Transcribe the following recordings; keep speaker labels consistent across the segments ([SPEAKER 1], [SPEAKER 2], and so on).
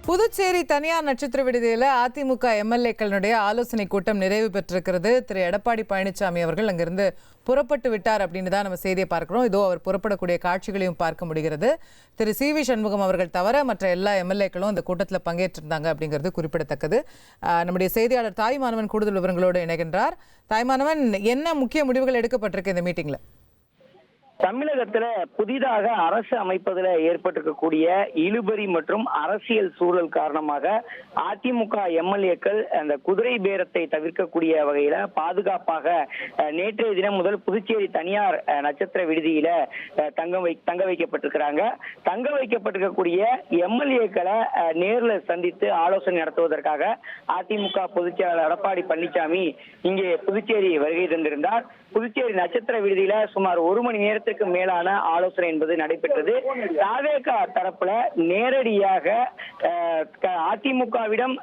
[SPEAKER 1] புதுச்சேரி தனியார் நட்சத்திர விடுதியில் அதிமுக எம்எல்ஏக்களுடைய ஆலோசனை கூட்டம் நிறைவு பெற்றிருக்கிறது. திரு எடப்பாடி பழனிசாமி அவர்கள் அங்கிருந்து புறப்பட்டு விட்டார் அப்படின்னு தான் நம்ம செய்தியை பார்க்கிறோம். இதோ அவர் புறப்படக்கூடிய காட்சிகளையும் பார்க்க முடிகிறது. திரு சி.வி. சண்முகம் அவர்கள் தவிர மற்ற எல்லா எம்எல்ஏக்களும் இந்த கூட்டத்தில் பங்கேற்றிருந்தாங்க அப்படிங்கிறது குறிப்பிடத்தக்கது. நம்முடைய செய்தியாளர் தாய்மானவன் கூடுதல் விவரங்களோடு இணைகின்றார். தாய்மானவன், என்ன முக்கிய முடிவுகள் எடுக்கப்பட்டிருக்கு இந்த மீட்டிங்ல?
[SPEAKER 2] தமிழகத்துல புதிதாக அரசு அமைப்பதில் ஏற்பட்டிருக்கக்கூடிய இழுபறி மற்றும் அரசியல் சூழல் காரணமாக அதிமுக எம்எல்ஏக்கள் அந்த குதிரை பேரத்தை தவிர்க்கக்கூடிய வகையில பாதுகாப்பாக நேற்றைய தினம் முதல் புதுச்சேரி தனியார் நட்சத்திர விடுதியில தங்க வைக்கப்பட்டிருக்கிறாங்க. தங்க வைக்கப்பட்டிருக்கக்கூடிய எம்எல்ஏக்களை நேரில் சந்தித்து ஆலோசனை நடத்துவதற்காக அதிமுக பொதுச் செயலாளர் எடப்பாடி பழனிசாமி இங்கே புதுச்சேரி வருகை தந்திருந்தார். புதுச்சேரி நட்சத்திர விடுதியில சுமார் 1 மணி நேரத்துக்கு மேலான ஆலோசனை என்பது நடைபெற்றது. தாவேகா தரப்புல நேரடியாக அதிமுகவிடம்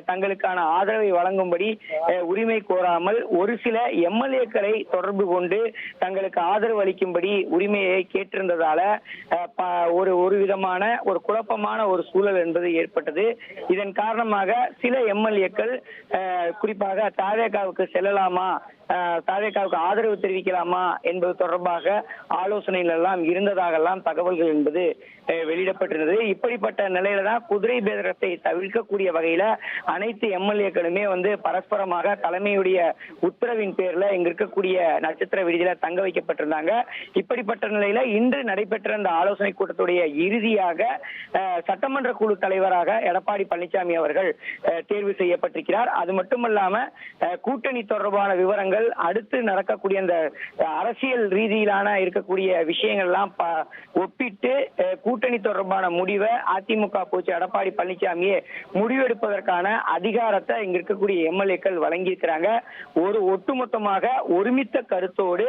[SPEAKER 2] தங்களுக்கான ஆதரவை வழங்கும்படி உரிமை கோராமல் ஒரு சில எம்எல்ஏக்களை தொடர்பு கொண்டு தங்களுக்கு ஆதரவு அளிக்கும்படி உரிமையை கேட்டிருந்ததால ஒரு விதமான ஒரு குழப்பமான ஒரு சூழல் என்பது ஏற்பட்டது. இதன் காரணமாக சில எம்எல்ஏக்கள் குறிப்பாக தாவேகாவுக்கு செல்லலாமா, தாவேகாவுக்கு ஆதரவு தெரிவிக்கலாமா என்பது தொடர்பாக ஆலோசனைகள் எல்லாம் இருந்ததாகலாம் தகவல்கள் என்பது வெளியிடப்பட்டிருந்தது. இப்படிப்பட்ட நிலையில தான் குதிரை பேரத்தை தவிர்க்கக்கூடிய வகையில அனைத்து எம்எல்ஏக்களுமே பரஸ்பரமாக தலைமையுடைய உத்தரவின் பேர்ல இங்க இருக்கக்கூடிய நட்சத்திர விடுதியில தங்க வைக்கப்பட்டிருந்தாங்க. இப்படிப்பட்ட நிலையில இன்று நடைபெற்ற அந்த ஆலோசனை கூட்டத்துடைய இறுதியாக சட்டமன்ற குழு தலைவராக எடப்பாடி பழனிசாமி அவர்கள் தேர்வு செய்யப்பட்டிருக்கிறார். அது மட்டுமல்லாம கூட்டணி தொடர்பான விவரங்கள், அடுத்து நடக்கக்கூடிய அந்த அரசியல் ரீதியிலான இருக்கக்கூடிய விஷயங்கள் எல்லாம் ஒப்பிட்டு கூட்டணி தொடர்பான முடிவை அதிமுக பொதுச் எடப்பாடி பழனிசாமியே முடிவெடுப்பதற்கான அதிகாரத்தை இங்க இருக்கக்கூடிய எம்எல்ஏக்கள் வழங்கியிருக்கிறாங்க. ஒரு ஒட்டுமொத்தமாக ஒருமித்த கருத்தோடு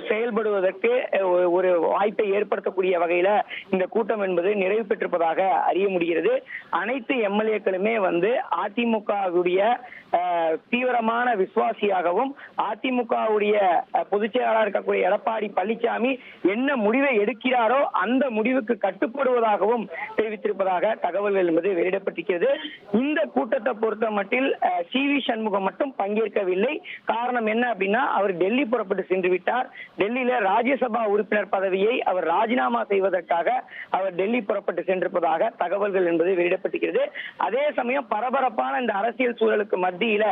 [SPEAKER 2] செயல்படுவதற்கு ஒரு வாய்ப்பை ஏற்படுத்தக்கூடிய வகையில இந்த கூட்டம் என்பது நிறைவு பெற்றிருப்பதாக அறிய முடிகிறது. அனைத்து எம்எல்ஏக்களுமே அதிமுகவுடைய தீவிரமான விசுவாசியாகவும் அதிமுகவுடைய பொதுச் செயலாளர் இருக்கக்கூடிய எடப்பாடி பழனிசாமி என்ன முடிவை எடுக்கிறாரோ அந்த முடிவுக்கு கட்டுப்படுவதாகவும் தெரிவித்திருப்பதாக தகவல்கள் என்பது வெளியிடப்பட்டிருக்கிறது. இந்த கூட்டத்தை பொறுத்த மட்டில் சி.வி. சண்முகம் மட்டும் பங்கேற்கவில்லை. காரணம் என்ன அப்படின்னா, அவர் டெல்லி புறப்பட்டு சென்று விட்டார். டெல்லியில ராஜ்யசபா உறுப்பினர் பதவியை அவர் ராஜினாமா செய்வதற்காக அவர் டெல்லி புறப்பட்டு சென்றிருப்பதாக தகவல்கள் என்பது வெளியிடப்பட்டிருக்கிறது. அதே சமயம் பரபரப்பான இந்த அரசியல் சூழலுக்கு மத்தியில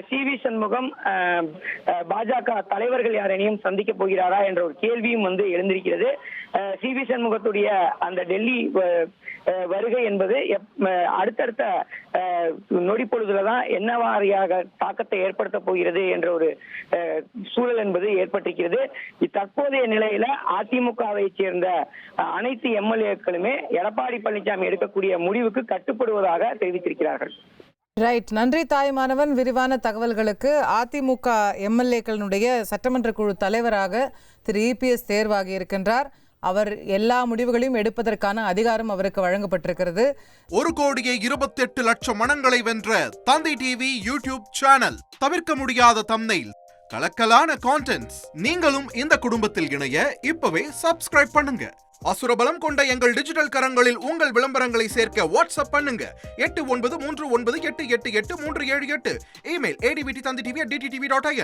[SPEAKER 2] சி.வி. சண்முகம் பாஜக தலைவர்கள் யாரையும் சந்திக்க போகிறாரா என்ற ஒரு கேள்வியும் எழுந்திருக்கிறது. சி.வி. சண்முகத்துடைய அந்த டெல்லி வருகை என்பது அடுத்தடுத்த நொடி பொழுதுலதான் என்ன வாரியாக தாக்கத்தை ஏற்படுத்த போகிறது என்ற ஒரு சூழல் என்பது ஏற்பட்டிருக்கிறது. தற்போதைய நிலையில அதிமுகவை சேர்ந்த அனைத்து எம்எல்ஏக்களுமே எடப்பாடி பழனிசாமி எடுக்கக்கூடிய முடிவுக்கு கட்டுப்படுவதாக தெரிவித்திருக்கிறார்கள்.
[SPEAKER 1] ரைட், நன்றி தாய்மானவன் விரிவான தகவல்களுக்கு. அதிமுக எம்எல்ஏக்களுடைய சட்டமன்ற குழு தலைவராக திரு இபிஎஸ் தேர்வாகி இருக்கின்றார். அவர் எல்லா முடிவுகளையும் எடுப்பதற்கான அதிகாரம் அவருக்கு வழங்கப்பட்டிருக்கிறது.
[SPEAKER 3] 1,28,00,000 மனங்களை வென்ற தந்தி டிவி யூடியூப் சேனல். தவிர்க்க முடியாத தம்ப்நெயில், கலக்கலான கான்டென்ட்ஸ். நீங்களும் இந்த குடும்பத்தில் இணைய இப்பவே சப்ஸ்கிரைப் பண்ணுங்க. அசுரபலம் கொண்ட எங்கள் டிஜிட்டல் கரங்களில் உங்கள் விளம்பரங்களை சேர்க்க வாட்ஸ்அப் பண்ணுங்க. 8939888838. Email advtthanditv@dttv.in.